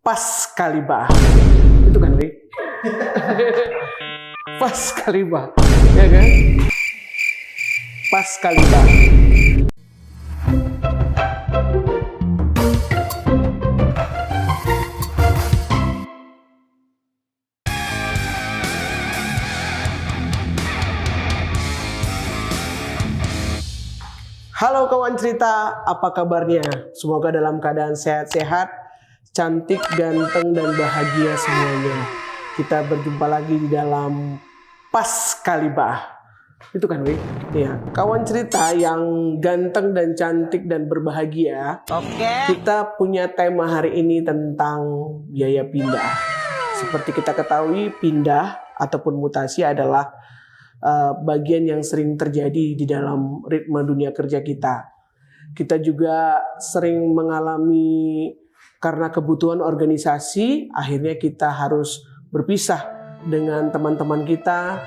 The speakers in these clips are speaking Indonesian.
Pas kali bah. Itu kan, Wi? Pas kali bah. Ya kan? Pas kali bah. Halo kawan cerita, apa kabarnya? Semoga dalam keadaan sehat-sehat, cantik, ganteng, dan bahagia semuanya. Kita berjumpa lagi di dalam Pas Kalibah. Itu kan, Wi? Ya, kawan cerita yang ganteng dan cantik dan berbahagia. Oke. Kita punya tema hari ini tentang biaya pindah. Seperti kita ketahui, pindah ataupun mutasi adalah bagian yang sering terjadi di dalam ritme dunia kerja kita. Kita juga sering mengalami karena kebutuhan organisasi, akhirnya kita harus berpisah dengan teman-teman kita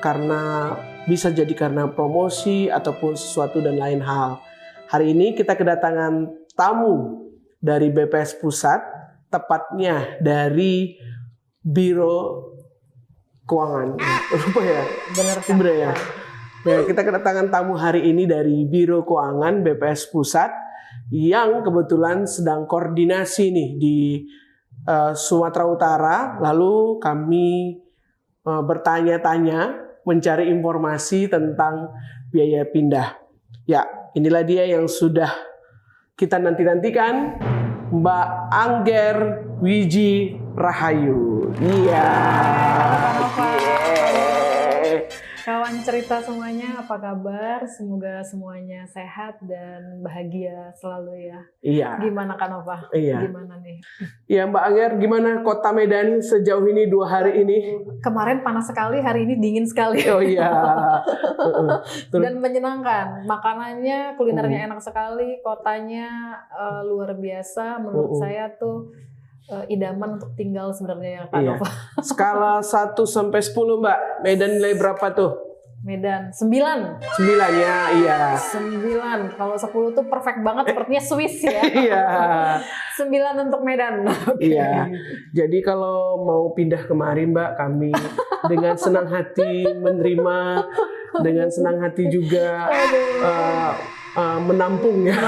karena bisa jadi karena promosi ataupun sesuatu dan lain hal. Hari ini kita kedatangan tamu dari BPS Pusat, tepatnya dari Biro Keuangan. Lupa ya? Bener ya? Ya, kita kedatangan tamu hari ini dari Biro Keuangan BPS Pusat yang kebetulan sedang koordinasi nih di Sumatera Utara. Lalu kami bertanya-tanya, mencari informasi tentang biaya pindah. Ya, inilah dia yang sudah kita nanti-nantikan, Mbak Angger Wiji Rahayu. Iya. Kawan cerita semuanya, apa kabar? Semoga semuanya sehat dan bahagia selalu ya. Iya. Gimana Kak Nova? Iya. Gimana nih? Iya Mbak Angger, gimana kota Medan sejauh ini 2 hari ini? Kemarin panas sekali, hari ini dingin sekali. Oh iya. Dan menyenangkan. Makanannya, kulinernya enak sekali. Kotanya luar biasa. Menurut saya tuh idaman untuk tinggal sebenarnya ya Kak Nova. Skala 1 sampai 10 Mbak, Medan nilai berapa tuh? Medan 9. 9 ya, iya. 9. Kalau 10 tuh perfect banget, sepertinya Swiss ya. Iya. 9 untuk Medan. Iya. Jadi kalau mau pindah kemari Mbak, kami dengan senang hati menerima, dengan senang hati juga menampung ya.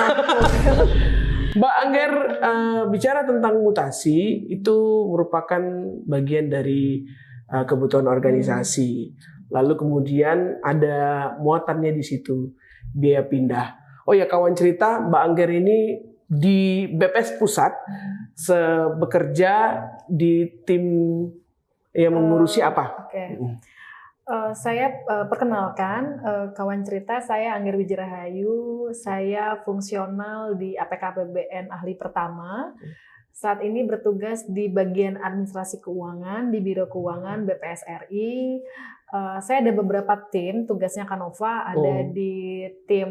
Mbak Angger, bicara tentang mutasi itu merupakan bagian dari kebutuhan organisasi. Lalu kemudian ada muatannya di situ, biaya pindah. Oh ya kawan cerita, Mbak Angger ini di BPS Pusat bekerja di tim yang mengurusi apa? Oke. Saya perkenalkan, kawan cerita, saya Angger Wiji Rahayu, saya fungsional di APKPBN Ahli Pertama. Saat ini bertugas di bagian administrasi keuangan di Biro Keuangan BPS RI. Saya ada beberapa tim, tugasnya Kanova, ada di tim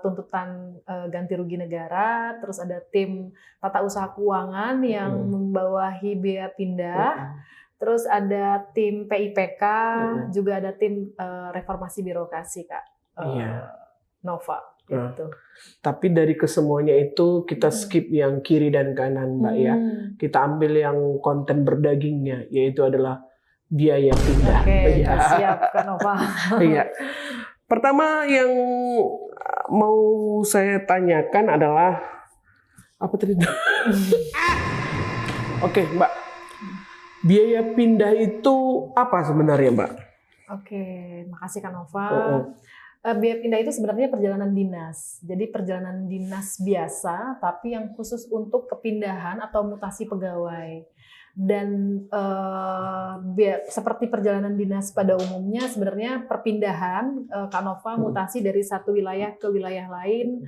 tuntutan ganti rugi negara, terus ada tim tata usaha keuangan yang membawahi biaya pindah. Terus ada tim PIPK, juga ada tim reformasi birokrasi Kak, Nova. Gitu. Tapi dari kesemuanya itu kita skip yang kiri dan kanan Mbak ya. Kita ambil yang konten berdagingnya, yaitu adalah biaya pindah. Oke, siap Kak Nova. Iya. Pertama yang mau saya tanyakan adalah apa tadi? Oke Mbak. Biaya pindah itu apa sebenarnya, Mbak? Oke, makasih Kak Nova. Biaya pindah itu sebenarnya perjalanan dinas. Jadi perjalanan dinas biasa, tapi yang khusus untuk kepindahan atau mutasi pegawai. Dan seperti perjalanan dinas pada umumnya, sebenarnya perpindahan Kak Nova mutasi dari satu wilayah ke wilayah lain,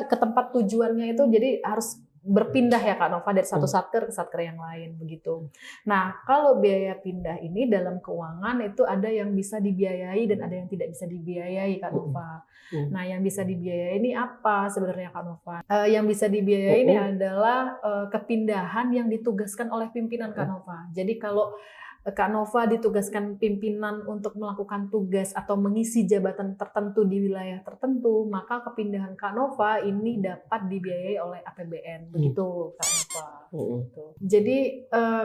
ke tempat tujuannya itu jadi harus berpindah ya Kak Nova dari satu satker ke satker yang lain begitu. Nah kalau biaya pindah ini dalam keuangan itu ada yang bisa dibiayai dan ada yang tidak bisa dibiayai Kak Nova. Nah yang bisa dibiayai ini apa sebenarnya Kak Nova? Yang bisa dibiayai ini adalah kepindahan yang ditugaskan oleh pimpinan Kak Nova. Jadi kalau Kak Nova ditugaskan pimpinan untuk melakukan tugas atau mengisi jabatan tertentu di wilayah tertentu, maka kepindahan Kak Nova ini dapat dibiayai oleh APBN. Begitu Kak Nova. Gitu. Jadi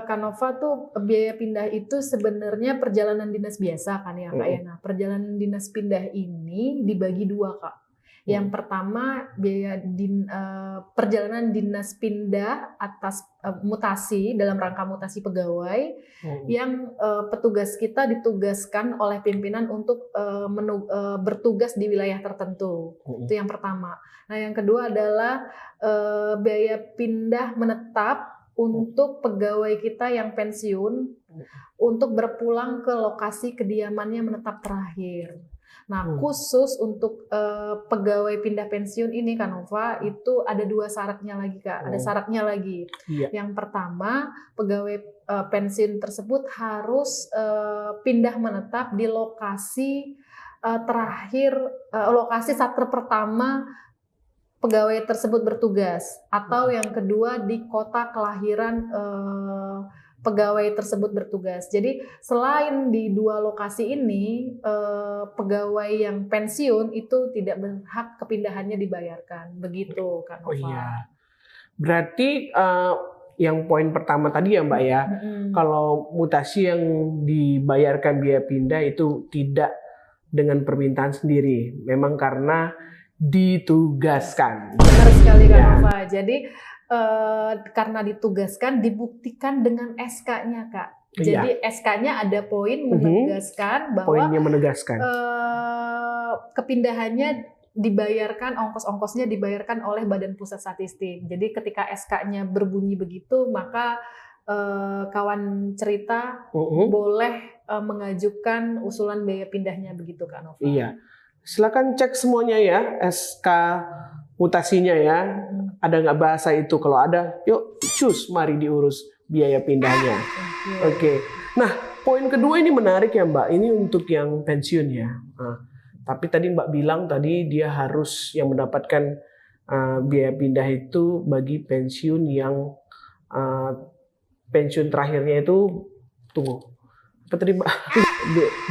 Kak Nova tuh biaya pindah itu sebenarnya perjalanan dinas biasa kan ya Kak ya. Nah, perjalanan dinas pindah ini dibagi dua Kak. Yang pertama biaya perjalanan dinas pindah atas mutasi dalam rangka mutasi pegawai yang petugas kita ditugaskan oleh pimpinan untuk bertugas di wilayah tertentu. Itu yang pertama. Nah, yang kedua adalah biaya pindah menetap untuk pegawai kita yang pensiun untuk berpulang ke lokasi kediamannya menetap terakhir. Nah, khusus untuk pegawai pindah pensiun ini, Kak Nova, itu ada 2 syaratnya lagi, Kak. Ada syaratnya lagi. Yang pertama, pegawai pensiun tersebut harus pindah menetap di lokasi terakhir, lokasi satker pertama pegawai tersebut bertugas. Atau yang kedua, di kota kelahiran pegawai tersebut bertugas. Jadi selain di 2 lokasi ini, pegawai yang pensiun itu tidak berhak kepindahannya dibayarkan. Begitu, Kak Nova. Oh iya. Berarti yang poin pertama tadi ya Mbak ya, kalau mutasi yang dibayarkan biaya pindah itu tidak dengan permintaan sendiri, memang karena ditugaskan. Benar sekali Kak Nova. Jadi karena ditugaskan dibuktikan dengan SK-nya Kak. Jadi SK-nya ada poin menegaskan bahwa poinnya menegaskan kepindahannya dibayarkan, ongkos-ongkosnya dibayarkan oleh Badan Pusat Statistik. Jadi ketika SK-nya berbunyi begitu, maka kawan cerita boleh mengajukan usulan biaya pindahnya begitu Kak Nova. Iya. Silakan cek semuanya ya, SK mutasinya ya. Ada nggak bahasa itu? Kalau ada, yuk cus, mari diurus biaya pindahnya. Oke. Nah, poin kedua ini menarik ya Mbak. Ini untuk yang pensiun ya. Nah, tapi tadi Mbak bilang tadi dia harus yang mendapatkan biaya pindah itu bagi pensiun yang pensiun terakhirnya itu tunggu. Apa tadi Mbak?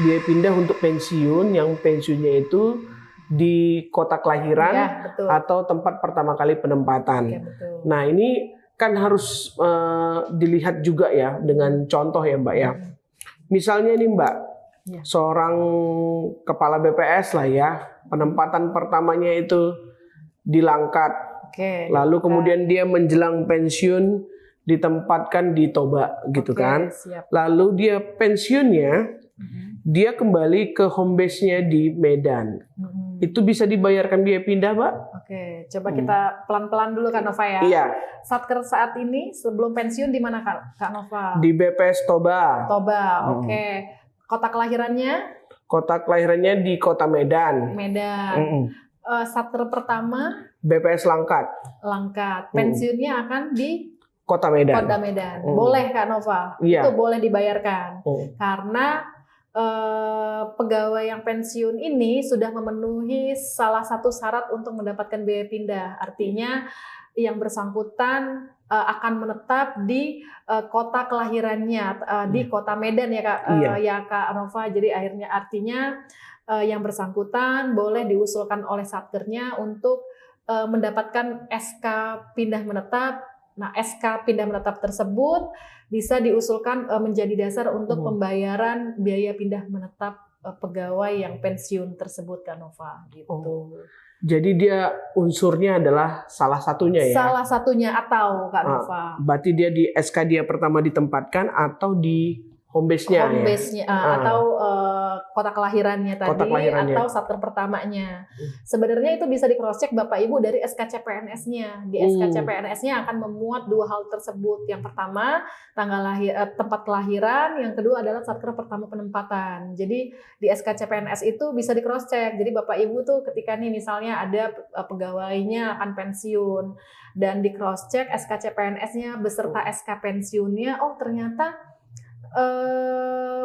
Biaya pindah untuk pensiun yang pensiunnya itu di kota kelahiran atau tempat pertama kali penempatan. Nah, ini kan harus dilihat juga ya dengan contoh ya Mbak ya. Misalnya nih Mbak, seorang kepala BPS lah ya, penempatan pertamanya itu di Langkat. Lalu kemudian dia menjelang pensiun ditempatkan di Toba gitu kan. Lalu dia pensiunnya dia kembali ke home base-nya di Medan. Itu bisa dibayarkan biaya pindah, Mbak? Oke, coba kita pelan-pelan dulu Kak Nova ya. Iya. Satker saat ini sebelum pensiun di mana Kak Nova? Di BPS Toba. Toba, oke. Kota kelahirannya? Kota kelahirannya di Kota Medan. Medan. Satker pertama? BPS Langkat. Langkat. Pensiunnya akan di Kota Medan. Kota Medan. Boleh Kak Nova? Iya. Itu boleh dibayarkan. Karena pegawai yang pensiun ini sudah memenuhi salah satu syarat untuk mendapatkan biaya pindah. Artinya yang bersangkutan akan menetap di kota kelahirannya, di Kota Medan ya Kak, ya Kak Nova. Jadi artinya yang bersangkutan boleh diusulkan oleh satkernya untuk mendapatkan SK pindah menetap. Nah, SK pindah menetap tersebut bisa diusulkan menjadi dasar untuk pembayaran biaya pindah menetap pegawai yang pensiun tersebut, Kak Nova. Gitu. Jadi dia unsurnya adalah salah satunya ya? Salah satunya atau, Kak Nova. Berarti dia di SK dia pertama ditempatkan atau di home base-nya home base-nya atau kota kelahirannya tadi atau satker pertamanya. Sebenarnya itu bisa di cross check Bapak Ibu dari SKCPNS-nya. Di SKCPNS-nya akan memuat 2 hal tersebut. Yang pertama tanggal lahir, tempat kelahiran, yang kedua adalah satker pertama penempatan. Jadi di SKCPNS itu bisa di cross check. Jadi Bapak Ibu tuh ketika nih misalnya ada pegawainya akan pensiun dan di cross check SKCPNS-nya beserta SK pensiunnya, oh ternyata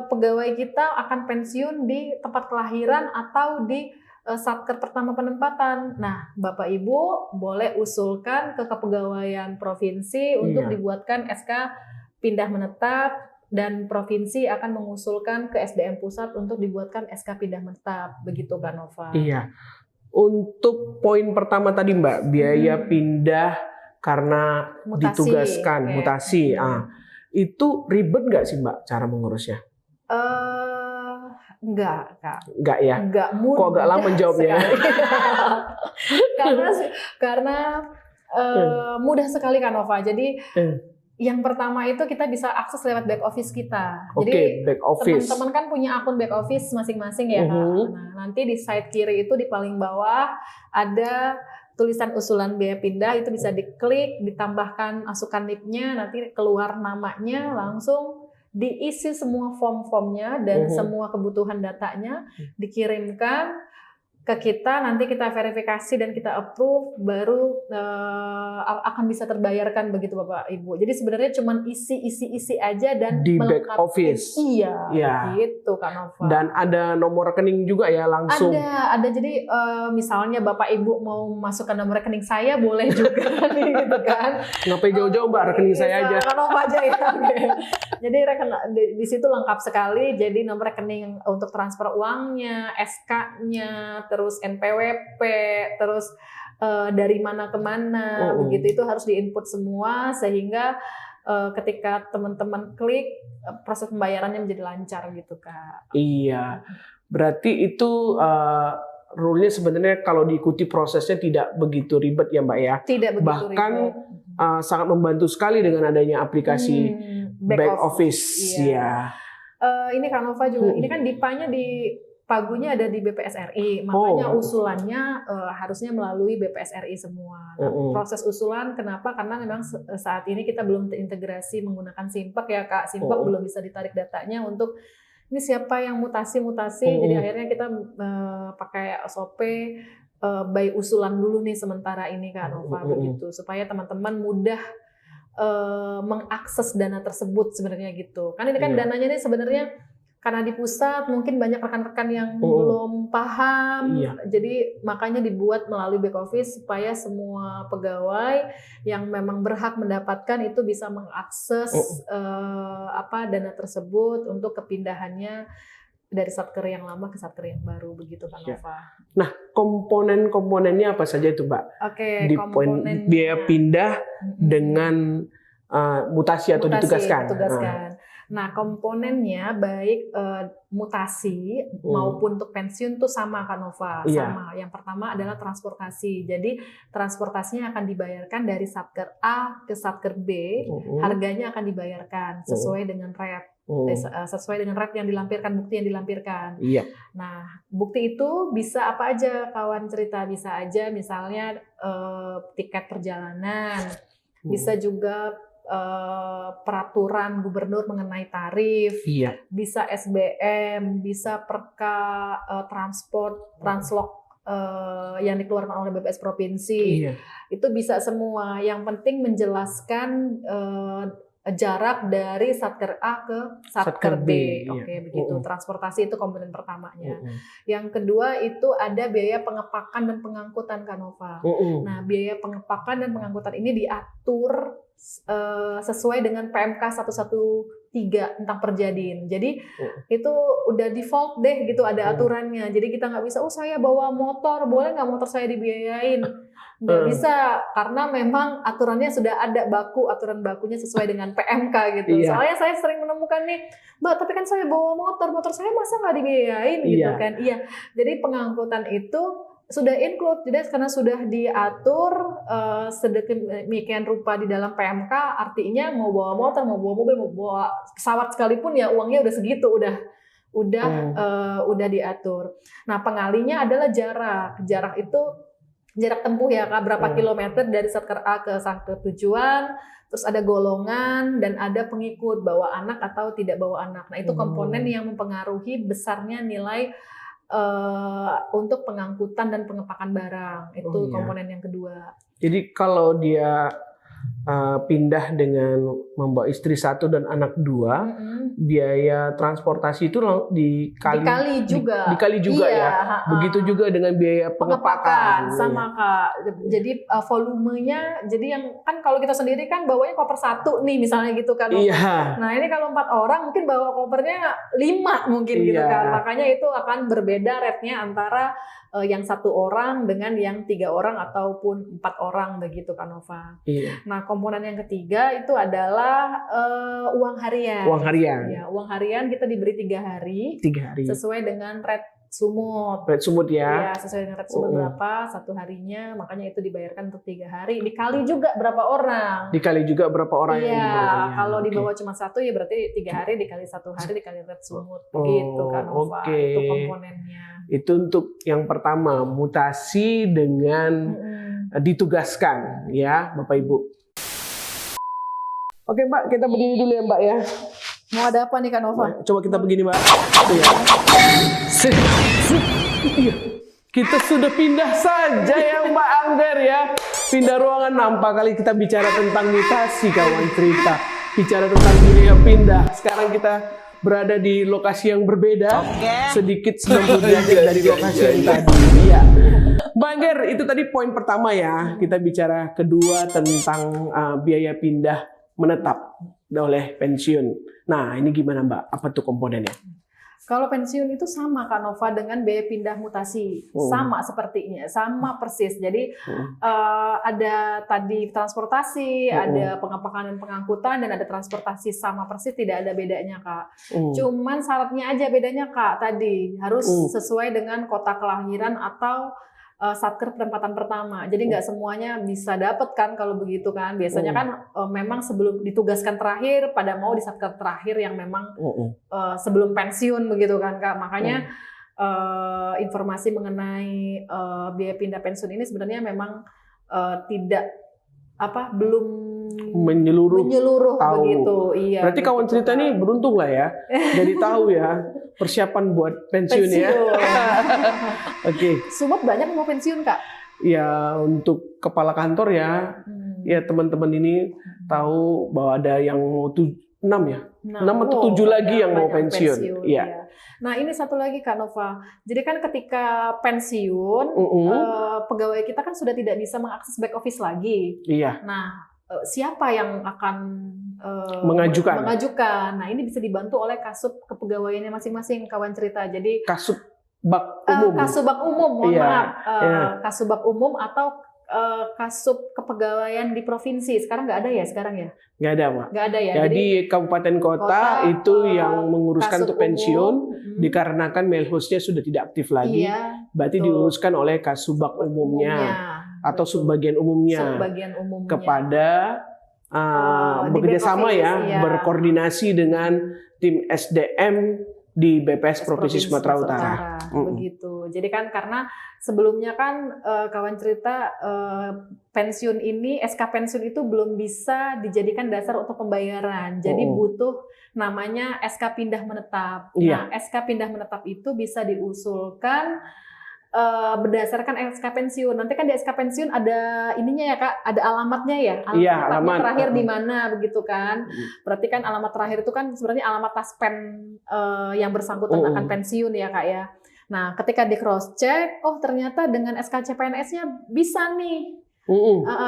pegawai kita akan pensiun di tempat kelahiran atau di satker pertama penempatan. Nah, Bapak Ibu boleh usulkan ke kepegawaian provinsi untuk dibuatkan SK pindah menetap dan provinsi akan mengusulkan ke SDM pusat untuk dibuatkan SK pindah menetap, begitu Kak Nova. Iya. Untuk poin pertama tadi Mbak, biaya pindah karena ditugaskan, mutasi. Itu ribet nggak sih Mbak cara mengurusnya? Enggak, Kak. Enggak ya? Enggak mudah. Kok agak lama jawabnya? karena mudah sekali Kak Nova. Jadi yang pertama itu kita bisa akses lewat back office kita. Jadi back office. Teman-teman kan punya akun back office masing-masing ya Kak. Nah, nanti di side kiri itu di paling bawah ada tulisan usulan biaya pindah, itu bisa diklik, ditambahkan masukan NIP-nya, nanti keluar namanya, langsung diisi semua form-formnya dan semua kebutuhan datanya dikirimkan ke kita, nanti kita verifikasi dan kita approve, baru akan bisa terbayarkan begitu Bapak Ibu. Jadi sebenarnya cuma isi aja dan di back office. Iya, gitu Kak Nova. Dan ada nomor rekening juga ya langsung. Ada. Jadi misalnya Bapak Ibu mau masukkan nomor rekening saya boleh juga nih, gitu kan. Ngapain jauh-jauh Mbak, rekening saya aja. Kak Nova aja ya. Jadi di situ lengkap sekali. Jadi nomor rekening untuk transfer uangnya, SK-nya, terus NPWP, terus dari mana ke mana, begitu itu harus diinput semua sehingga ketika teman-teman klik proses pembayarannya menjadi lancar gitu Kak. Iya, berarti itu rule-nya sebenarnya kalau diikuti prosesnya tidak begitu ribet ya Mbak ya. Tidak begitu bahkan ribet. Sangat membantu sekali dengan adanya aplikasi back office. Iya. Ini Kak Nova juga, ini kan DIPA-nya di pagunya ada di BPS RI, makanya usulannya harusnya melalui BPS RI semua. Nah, proses usulan kenapa? Karena memang saat ini kita belum terintegrasi menggunakan Simpak ya Kak. Simpak belum bisa ditarik datanya untuk ini siapa yang mutasi. Jadi akhirnya kita pakai SOP by usulan dulu nih sementara ini Kak Nova, begitu supaya teman-teman mudah mengakses dana tersebut sebenarnya gitu. Kan ini kan dananya ini sebenarnya karena di pusat mungkin banyak rekan-rekan yang belum paham, jadi makanya dibuat melalui back office supaya semua pegawai yang memang berhak mendapatkan itu bisa mengakses dana tersebut untuk kepindahannya dari satker yang lama ke satker yang baru, begitu Kak Nova. Nah, komponen-komponennya apa saja itu Mbak? Oke, komponen biaya pindah dengan mutasi atau ditugaskan. Nah, komponennya baik mutasi maupun untuk pensiun tuh sama Kak Nova, sama. Yang pertama adalah transportasi. Jadi transportasinya akan dibayarkan dari satker A ke satker B, harganya akan dibayarkan sesuai dengan rate. Sesuai dengan rate yang dilampirkan, bukti yang dilampirkan. Nah, bukti itu bisa apa aja kawan cerita, bisa aja misalnya tiket perjalanan, bisa juga peraturan gubernur mengenai tarif, bisa SBM, bisa perka translok yang dikeluarkan oleh BPS provinsi, itu bisa semua. Yang penting menjelaskan jarak dari satker A ke satker B. Oke, begitu. Transportasi itu komponen pertamanya. Yang kedua itu ada biaya pengepakan dan pengangkutan Kak Nova. Nah, biaya pengepakan dan pengangkutan ini diatur sesuai dengan PMK 113 tentang Perjadin. Jadi itu udah default deh gitu, ada aturannya. Jadi kita nggak bisa, saya bawa motor, boleh nggak motor saya dibiayain? Nggak bisa, karena memang aturannya sudah ada aturan bakunya sesuai dengan PMK gitu. Soalnya saya sering menemukan nih, Mbak, tapi kan saya bawa motor saya masa nggak dibiayain gitu kan? Jadi pengangkutan itu sudah include, jadi karena sudah diatur sedemikian rupa di dalam PMK, artinya mau bawa motor, mau bawa mobil, mau bawa pesawat sekalipun ya uangnya udah segitu, udah diatur. Nah, pengalinya adalah jarak itu jarak tempuh ya Kak, berapa kilometer dari satker A ke satker tujuan, terus ada golongan dan ada pengikut, bawa anak atau tidak bawa anak. Nah, itu komponen yang mempengaruhi besarnya nilai untuk pengangkutan dan pengepakan barang. Itu komponen yang kedua. Jadi kalau dia pindah dengan membawa istri 1 dan anak 2, biaya transportasi itu dikali juga. Dikali juga iya, ya. Begitu juga dengan biaya pengepakan. Sama Kak. Jadi volumenya, jadi yang kan kalau kita sendiri kan bawanya koper 1 nih misalnya gitu kan. Iya. Nah ini kalau 4 orang mungkin bawa kopernya 5 mungkin gitu kan. Makanya itu akan berbeda rate-nya antara yang 1 orang dengan yang 3 orang ataupun 4 orang begitu kan Nova. Iya. Nah komponen yang ketiga itu adalah uang harian. Uang harian. Ya, uang harian kita diberi 3 hari. 3 hari. Sesuai dengan rate sumut. Rate sumut ya. Ya, sesuai dengan rate sumut berapa 1 harinya, makanya itu dibayarkan untuk 3 hari. Dikali juga berapa orang. Dikali juga berapa orang yang Iya, dibawa. kalau dibawa cuma 1 ya berarti 3 hari dikali 1 hari dikali rate sumut. Begitu kan Nova. Itu komponennya. Itu untuk yang pertama, mutasi dengan ditugaskan ya Bapak Ibu. Oke Mbak, kita berdiri dulu ya Mbak ya. Mau ada apa nih Kak Nova? Coba kita begini Mbak. Ya. Kita sudah pindah saja ya Mbak Angger ya. Pindah ruangan, nampak kali kita bicara tentang mutasi kawan cerita. Bicara tentang biaya pindah. Sekarang kita berada di lokasi yang berbeda, sedikit 90 derajat dari lokasi yang tadi. Iya. Mbak Angger, itu tadi poin pertama ya. Kita bicara kedua tentang biaya pindah menetap oleh pensiun. Nah, ini gimana Mbak? Apa tuh komponennya? Kalau pensiun itu sama Kak Nova dengan biaya pindah mutasi, sama sepertinya, sama persis. Jadi ada tadi transportasi, ada pengepakan dan pengangkutan, dan ada transportasi sama persis, tidak ada bedanya Kak. Cuman syaratnya aja bedanya Kak, tadi harus sesuai dengan kota kelahiran atau satker penempatan pertama. Jadi nggak semuanya bisa dapat kan kalau begitu kan. Biasanya kan memang sebelum ditugaskan terakhir pada mau di satker terakhir yang memang sebelum pensiun begitu kan Kak. Makanya informasi mengenai biaya pindah pensiun ini sebenarnya memang tidak belum menyeluruh tahu. Begitu. Iya. Berarti kawan cerita ini beruntung lah ya. Jadi tahu ya persiapan buat pensiun. Ya. Oke. Sumut banyak mau pensiun Kak? Ya untuk kepala kantor ya, ya teman-teman ini tahu bahwa ada yang mau 6 ya, 6 atau 7 lagi yang mau pensiun. Iya. Nah ini satu lagi Kak Nova. Jadi kan ketika pensiun, pegawai kita kan sudah tidak bisa mengakses back office lagi. Iya. Nah siapa yang akan mengajukan? Nah ini bisa dibantu oleh kasub kepegawaiannya masing-masing kawan cerita. Jadi Kasubag umum. Kasubag umum, mohon maaf. Kasubag umum atau kasub kepegawaian di provinsi. Sekarang nggak ada ya sekarang ya? Nggak ada Pak. Nggak ada ya. Jadi kabupaten kota itu yang menguruskan untuk pensiun dikarenakan mailhouse-nya sudah tidak aktif lagi. Iya, berarti diuruskan oleh kasubag umumnya atau subbagian umumnya kepada bekerjasama ya, berkoordinasi dengan tim SDM di BPS Provinsi Sumatera Utara. Begitu. Jadi kan karena sebelumnya kan kawan cerita pensiun ini, SK pensiun itu belum bisa dijadikan dasar untuk pembayaran. Jadi butuh namanya SK pindah menetap. Nah, SK pindah menetap itu bisa diusulkan berdasarkan SK pensiun. Nanti kan di SK pensiun ada ininya ya Kak, ada alamatnya ya. Alamat terakhir di mana begitu kan. Berarti kan alamat terakhir itu kan sebenarnya alamat taspen yang bersangkutan akan pensiun ya Kak ya. Nah, ketika di cross check, oh ternyata dengan SK CPNS-nya bisa nih.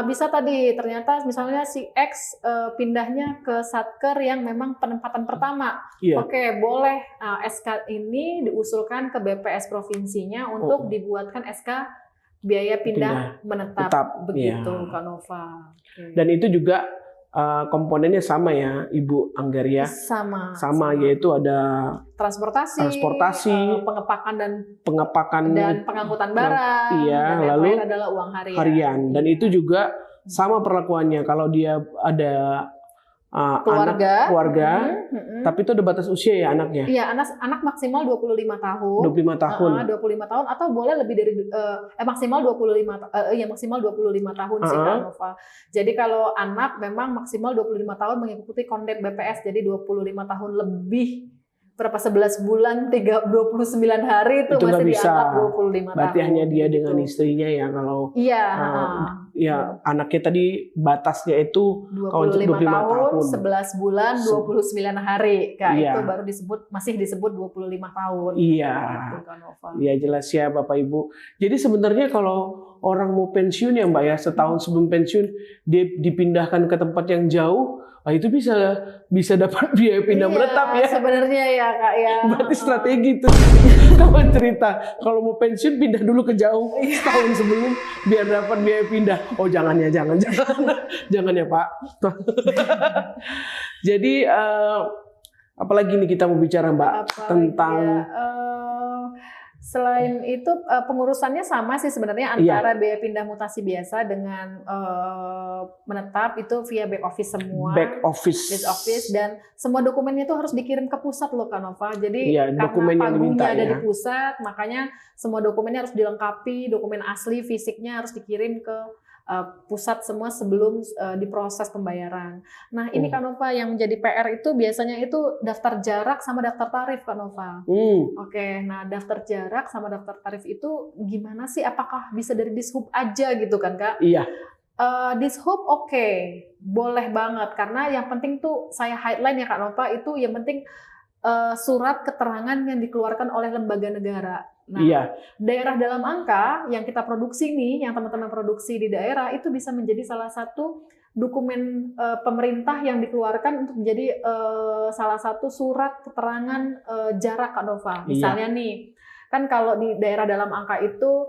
Bisa tadi ternyata misalnya si X pindahnya ke satker yang memang penempatan pertama. Oke, boleh SK ini diusulkan ke BPS provinsinya untuk dibuatkan SK biaya pindah menetap begitu Kak Nova. Dan itu juga komponennya sama ya Ibu Anggaria. Sama. Yaitu ada transportasi, pengepakan dan pengangkutan barang. Dan lalu adalah uang harian. Dan itu juga sama perlakuannya kalau dia ada keluarga, tapi itu ada batas usia ya anaknya. Iya, anak maksimal 25 tahun. 25 tahun. 25 tahun atau boleh lebih dari maksimal 25 tahun sih Kak Nova. Jadi kalau anak memang maksimal 25 tahun mengikuti kondek BPS, jadi 25 tahun lebih berapa 11 bulan 29 hari itu masih bisa. dianggap 25 Berarti tahun. hanya dia dengan istrinya ya kalau ya anaknya tadi batasnya itu kalau untuk 25 tahun, tahun. 11 bulan, 29 hari. Kak, Iya. itu baru masih disebut 25 tahun. Iya. Gitu, Kak Nova. Iya jelas ya Bapak Ibu. Jadi sebenarnya kalau orang mau pensiun ya Mbak ya, setahun sebelum pensiun dia dipindahkan ke tempat yang jauh, itu bisa dapat biaya pindah menetap ya. Sebenarnya ya Kak ya. Berarti strategi tuh. Kawan cerita kalau mau pensiun pindah dulu ke jauh setahun sebelum biar dapat biaya pindah. Oh jangan jangan ya Pak. Jadi apalagi nih kita mau bicara Mbak tentang selain itu pengurusannya sama sih sebenarnya antara biaya pindah mutasi biasa dengan menetap itu via back office semua. Back office dan semua dokumennya itu harus dikirim ke pusat loh Kak Nova. Jadi dokumen karena pagungnya ada ya. di pusat, makanya semua dokumennya harus dilengkapi, dokumen asli fisiknya harus dikirim ke pusat semua sebelum diproses pembayaran. Nah ini Kak Nova yang menjadi PR itu biasanya itu daftar jarak sama daftar tarif Kak Nova. Oke, nah daftar jarak sama daftar tarif itu gimana sih? Apakah bisa dari Dishub aja gitu kan Kak? Iya. Dishub oke, boleh banget karena yang penting tuh saya highlight ya Kak Nova itu yang penting surat keterangan yang dikeluarkan oleh lembaga negara. Nah, daerah dalam angka yang kita produksi nih, yang teman-teman produksi di daerah itu bisa menjadi salah satu dokumen pemerintah yang dikeluarkan untuk menjadi salah satu surat keterangan jarak Kak Nova. Misalnya nih, kan kalau di daerah dalam angka itu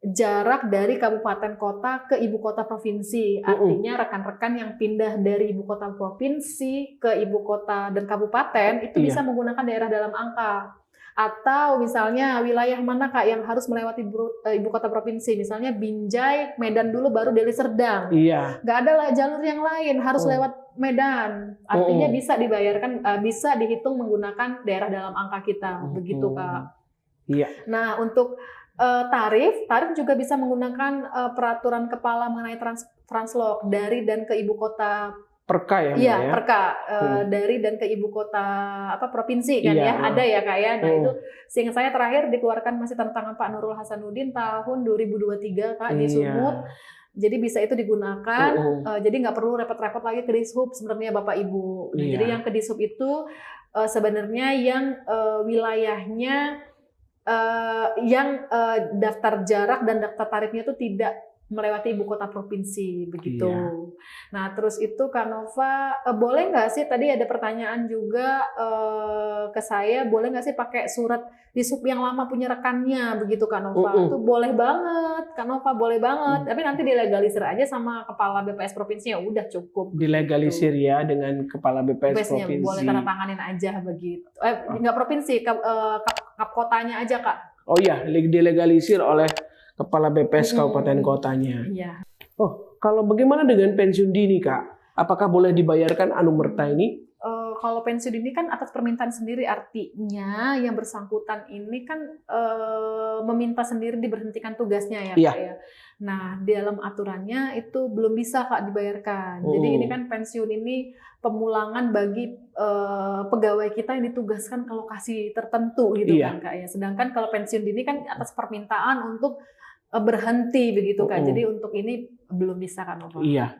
jarak dari kabupaten kota ke ibu kota provinsi. Artinya rekan-rekan yang pindah dari ibu kota provinsi ke ibu kota dan kabupaten itu bisa menggunakan daerah dalam angka. Atau misalnya wilayah mana Kak yang harus melewati ibu kota provinsi, misalnya Binjai, Medan dulu baru Deli Serdang. Nggak ada lah jalur yang lain, harus lewat Medan. Artinya bisa dibayarkan, bisa dihitung menggunakan daerah dalam angka kita, begitu Kak. Nah untuk tarif juga bisa menggunakan peraturan kepala mengenai translok dari dan ke ibu kota. Perka ya? Iya, perka dari dan ke ibu kota provinsi kan ya, ada ya Kak ya. Nah itu seingat saya terakhir dikeluarkan masih tangan Pak Nurul Hasanuddin tahun 2023 Kak di Sumut. Jadi bisa itu digunakan, jadi nggak perlu repot-repot lagi ke Dishub sebenarnya Bapak Ibu. Nah, jadi yang ke Dishub itu sebenarnya yang wilayahnya yang daftar jarak dan daftar tarifnya itu tidak melewati ibu kota provinsi begitu. Nah terus itu Kak Nova boleh nggak sih tadi ada pertanyaan juga ke saya, boleh nggak sih pakai surat Dishub yang lama punya rekannya begitu Kak Nova? Itu boleh banget Kak Nova, boleh banget. Tapi nanti dilegalisir aja sama kepala BPS provinsinya, udah cukup. Dilegalisir gitu. Ya dengan kepala BPS provinsi. Boleh tanda tanganin aja begitu. Nggak provinsi, kap kotanya aja Kak. Oh iya, dilegalisir oleh kepala BPS kabupaten kotanya. Oh, kalau bagaimana dengan pensiun dini Kak? Apakah boleh dibayarkan anumerta ini? Kalau pensiun dini kan atas permintaan sendiri, artinya yang bersangkutan ini kan meminta sendiri diberhentikan tugasnya ya Kak ya. Nah di dalam aturannya itu belum bisa Kak dibayarkan. Jadi ini kan pensiun ini pemulangan bagi pegawai kita yang ditugaskan ke lokasi tertentu gitu kan Kak ya. Sedangkan kalau pensiun dini kan atas permintaan untuk berhenti begitu Kak. Jadi untuk ini belum bisa kan Bapak? Iya,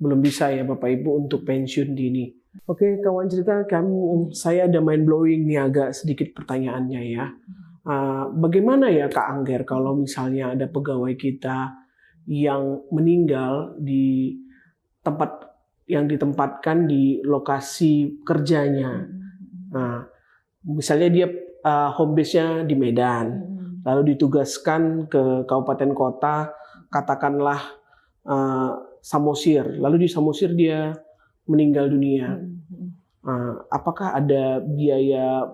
belum bisa ya Bapak Ibu untuk pensiun dini. Oke, kawan cerita, saya ada mind blowing nih agak sedikit pertanyaannya ya. Bagaimana ya Kak Angger kalau misalnya ada pegawai kita yang meninggal di tempat yang ditempatkan di lokasi kerjanya. Nah, misalnya dia home base-nya di Medan, lalu ditugaskan ke kabupaten kota, katakanlah Samosir, lalu di Samosir dia meninggal dunia. Apakah ada biaya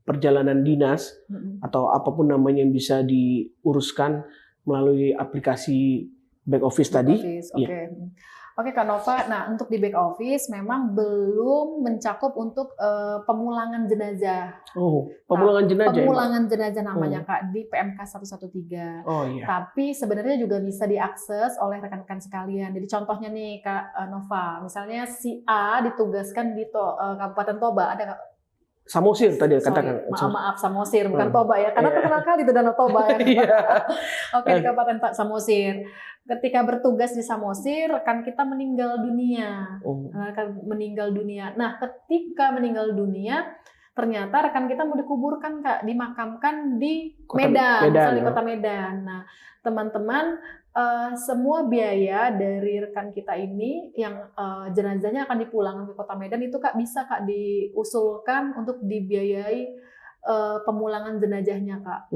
perjalanan dinas atau apapun namanya yang bisa diuruskan melalui aplikasi back office tadi? Oke Kak Nova, nah untuk di back office memang belum mencakup untuk pemulangan jenazah. Pemulangan jenazah. Pemulangan jenazah namanya Kak di PMK 113. Tapi sebenarnya juga bisa diakses oleh rekan-rekan sekalian. Jadi contohnya nih Kak Nova, misalnya si A ditugaskan di Kabupaten Toba, ada Samosir tadi Sorry, katakan. maaf Samosir, bukan Toba ya, karena terkenal kali itu Danau Toba ya. Iya. Oke, di Kabupaten Pak Samosir. Ketika bertugas di Samosir, rekan kita meninggal dunia. Nah, ketika meninggal dunia, ternyata rekan kita mau dikuburkan, Kak, dimakamkan di Medan, misalnya di kota Medan. Nah, teman-teman, semua biaya dari rekan kita ini yang jenazahnya akan dipulangkan ke kota Medan itu, Kak, bisa, Kak, diusulkan untuk dibiayai pemulangan jenazahnya, Kak.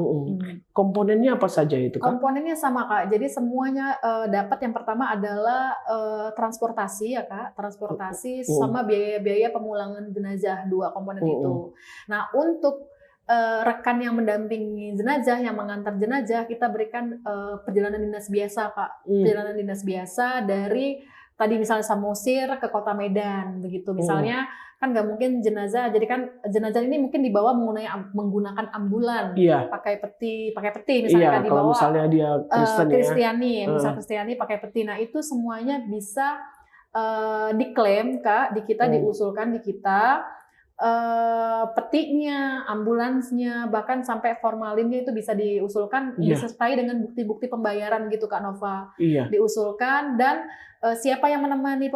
Komponennya apa saja itu, Kak? Komponennya sama, Kak. Jadi semuanya dapat. Yang pertama adalah transportasi ya, Kak. Transportasi sama biaya-biaya pemulangan jenazah, 2 komponen itu. Nah, untuk rekan yang mendampingi jenazah, yang mengantar jenazah, kita berikan perjalanan dinas biasa, Kak. Perjalanan dinas biasa dari tadi misalnya Samosir ke kota Medan, begitu. Misalnya kan nggak mungkin jenazah, jadi kan jenazah ini mungkin dibawa menggunakan ambulan, pakai peti misalnya, kan dibawa. Kalau misalnya dia Kristen, Kristiani, misalnya Kristiani pakai peti. Nah, itu semuanya bisa diklaim, Kak, di kita, diusulkan di kita. Petinya, ambulansnya, bahkan sampai formalinnya itu bisa diusulkan, disertai dengan bukti-bukti pembayaran gitu, Kak Nova. Diusulkan, dan siapa yang menemani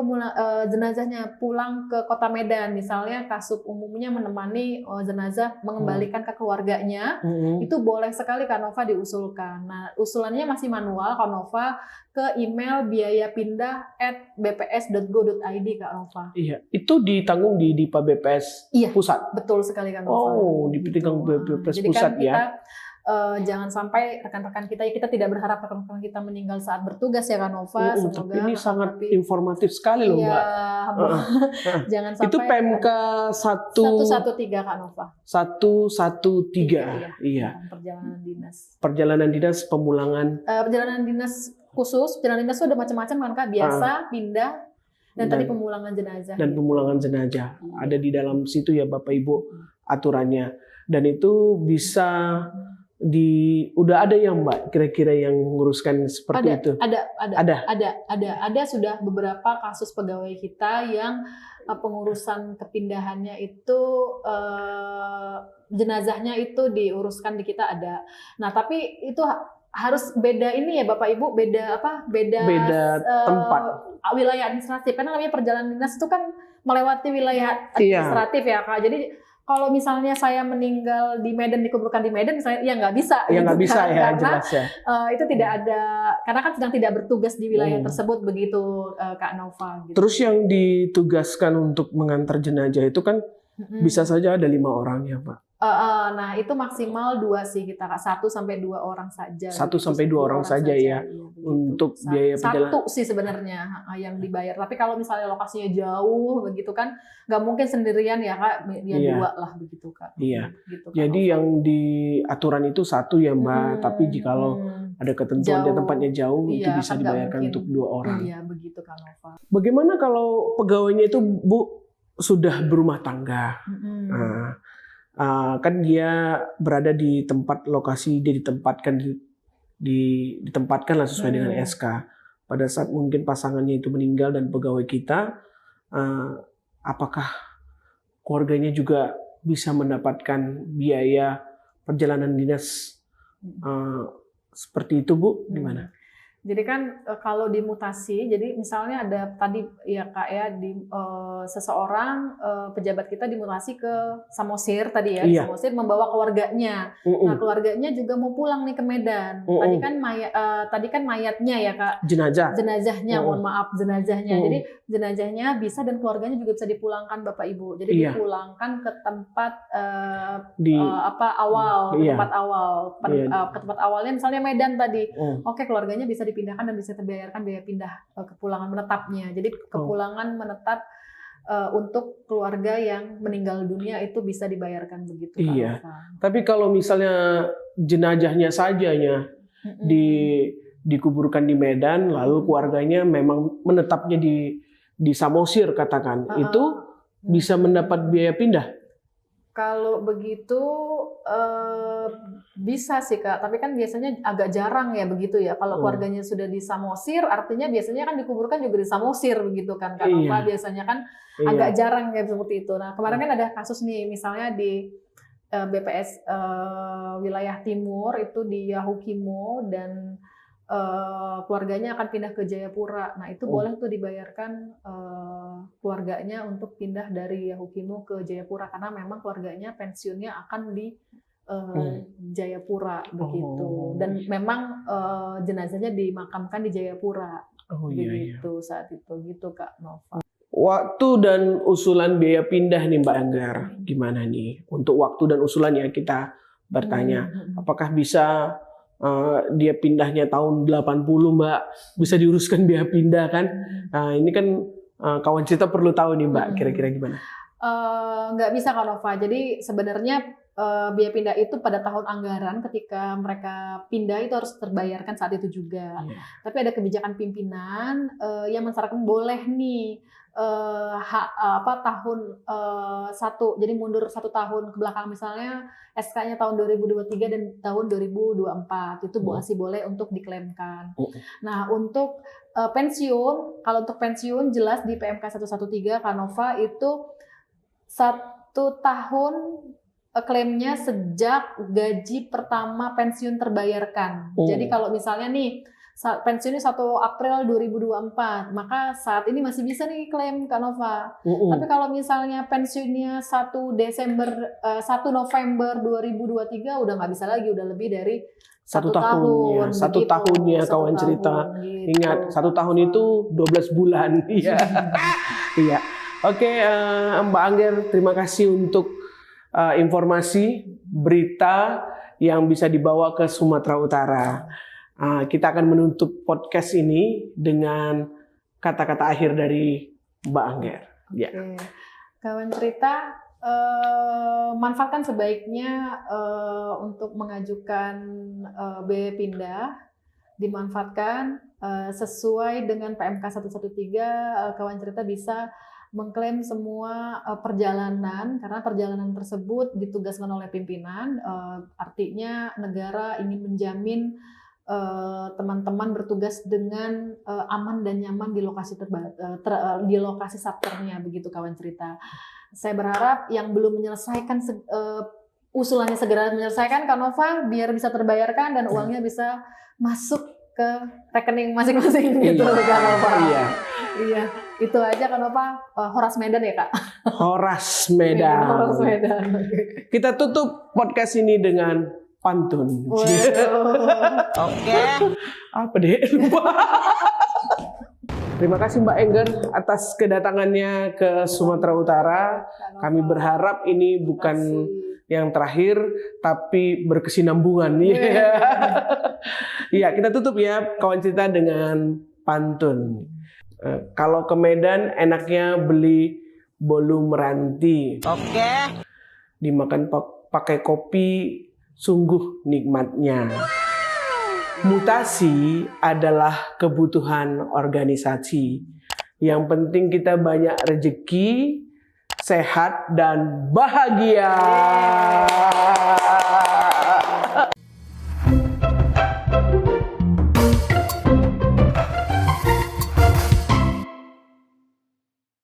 jenazahnya pulang ke kota Medan, misalnya Kasub umumnya menemani jenazah mengembalikan ke keluarganya, itu boleh sekali, Kak Nova, diusulkan. Nah, usulannya masih manual, Kak Nova, ke email biayapindah@bps.go.id, Kak Nova. Iya, itu ditanggung di Dipa BPS pusat. Betul sekali, Kak Nova. Ditanggung BPS Jadi pusat, kan kita, jangan sampai rekan-rekan kita tidak berharap rekan-rekan kita meninggal saat bertugas ya, Kak Nova. Semoga ini sangat informatif sekali loh, Mbak. Jangan sampai. Itu PMK 113, Kak Nova. 113. Iya. Perjalanan dinas pemulangan. Perjalanan dinas khusus, perjalanan dinas itu ada macam-macam kan, Kak. Biasa, pindah, dan tadi pemulangan jenazah. Dan pemulangan jenazah. Ada di dalam situ ya, Bapak Ibu, aturannya. Dan itu bisa udah ada yang, Mbak, kira-kira yang menguruskan seperti itu? Ada sudah beberapa kasus pegawai kita yang pengurusan kepindahannya itu jenazahnya itu diuruskan di kita, ada. Nah, tapi itu harus beda ini ya, Bapak Ibu, beda tempat, wilayah administratif, karena namanya perjalanan dinas itu kan melewati wilayah administratif ya, Kak. Jadi kalau misalnya saya meninggal di Medan, dikuburkan di Medan, saya ya nggak bisa. Ya nggak bisa ya, karena jelas ya. Itu tidak ada, karena kan sedang tidak bertugas di wilayah tersebut, begitu, Kak Nova. Gitu. Terus yang ditugaskan untuk mengantar jenazah itu kan bisa saja ada 5 orang ya, Pak. Nah, itu maksimal 2 sih kita, Kak. 1 sampai 2 orang saja. 1 sampai 2 orang saja ya, untuk biaya perjalanan. 1 sih sebenarnya yang dibayar. Tapi kalau misalnya lokasinya jauh begitu kan, nggak mungkin sendirian ya, Kak. Ya 2 lah begitu, Kak. Iya. Gitu, Kak. Jadi yang di aturan itu 1 ya, Mbak. Tapi jikalau ada ketentuan di tempatnya jauh, itu bisa kan dibayarkan untuk 2 orang. Iya, begitu, Kak Nova. Bagaimana kalau pegawainya itu, Bu, sudah berumah tangga? Kan dia berada di tempat lokasi, dia ditempatkan lah sesuai dengan SK. Pada saat mungkin pasangannya itu meninggal dan pegawai kita, apakah keluarganya juga bisa mendapatkan biaya perjalanan dinas seperti itu, Bu? Gimana? Jadi kan kalau dimutasi, jadi misalnya ada tadi ya, Kak ya, seseorang pejabat kita dimutasi ke Samosir tadi ya, Samosir membawa keluarganya. Nah, keluarganya juga mau pulang nih ke Medan. Tadi kan mayatnya ya, Kak. Jenazahnya, mohon maaf, jenazahnya. Jadi jenazahnya bisa, dan keluarganya juga bisa dipulangkan, Bapak Ibu. Jadi dipulangkan ke tempat tempat awalnya misalnya Medan tadi. Oke, keluarganya bisa dipindahkan dan bisa terbayarkan biaya pindah kepulangan menetapnya. Jadi kepulangan menetap untuk keluarga yang meninggal dunia itu bisa dibayarkan begitu. Iya. Tapi kalau misalnya jenazahnya sajanya dikuburkan di Medan, lalu keluarganya memang menetapnya di Samosir katakan, itu bisa mendapat biaya pindah? Kalau begitu bisa sih Kak, tapi kan biasanya agak jarang ya begitu ya. Kalau keluarganya sudah di Samosir, artinya biasanya kan dikuburkan juga di Samosir begitu kan Kak Nova. Biasanya kan agak jarang ya seperti itu. Nah kemarin kan ada kasus nih, misalnya di BPS wilayah timur itu di Yahukimo dan keluarganya akan pindah ke Jayapura. Nah itu boleh tuh dibayarkan keluarganya untuk pindah dari Yahukimo ke Jayapura karena memang keluarganya pensiunnya akan di Jayapura begitu. Dan memang jenazahnya dimakamkan di Jayapura begitu saat itu gitu Kak Nova. Waktu dan usulan biaya pindah nih Mbak Anggar, gimana nih? Untuk waktu dan usulannya kita bertanya, apakah bisa dia pindahnya tahun 80 Mbak, bisa diuruskan biaya pindah kan? Nah ini kan kawan cerita perlu tahu nih Mbak, kira-kira gimana? Nggak bisa Kak Nova, jadi sebenarnya biaya pindah itu pada tahun anggaran ketika mereka pindah itu harus terbayarkan saat itu juga. Tapi ada kebijakan pimpinan yang mensyaratkan boleh nih tahun satu, jadi mundur 1 tahun ke belakang, misalnya SK-nya tahun 2023 dan tahun 2024 itu masih boleh untuk diklaimkan. Nah untuk pensiun, kalau untuk pensiun jelas di PMK 113 Kanova itu 1 tahun klaimnya sejak gaji pertama pensiun terbayarkan. Jadi kalau misalnya nih pensiunnya 1 April 2024, maka saat ini masih bisa nih klaim Kak Nova. Tapi kalau misalnya pensiunnya 1 November 2023 udah nggak bisa lagi, udah lebih dari 1 tahun. 1 tahunnya kawan cerita. Gitu. Ingat 1 tahun itu 12 bulan. Iya. Iya. Oke, Mbak Anggar, terima kasih untuk informasi berita yang bisa dibawa ke Sumatera Utara. Kita akan menutup podcast ini dengan kata-kata akhir dari Mbak Anggar. Ya. Kawan cerita, manfaatkan sebaiknya untuk mengajukan biaya pindah, dimanfaatkan sesuai dengan PMK 113. Kawan cerita bisa mengklaim semua perjalanan, karena perjalanan tersebut ditugaskan oleh pimpinan. Artinya negara ingin menjamin teman-teman bertugas dengan aman dan nyaman di lokasi di lokasi satkernya begitu kawan cerita. Saya berharap yang belum menyelesaikan usulannya segera menyelesaikan Kak Nova biar bisa terbayarkan dan uangnya bisa masuk ke rekening masing-masing gitu Kak Nova. Iya, itu aja Kak Nova. Horas Medan ya Kak. Horas Medan. Horas Medan. Kita tutup podcast ini dengan pantun. Oke. Apa deh? Terima kasih Mbak Anggar atas kedatangannya ke Sumatera Utara. Kami berharap ini bukan yang terakhir, tapi berkesinambungan. Iya, kita tutup ya kawan cerita dengan pantun. Kalau ke Medan enaknya beli bolu meranti. Oke. Dimakan pakai kopi. Sungguh nikmatnya. Mutasi adalah kebutuhan organisasi. Yang penting kita banyak rezeki, sehat, dan bahagia.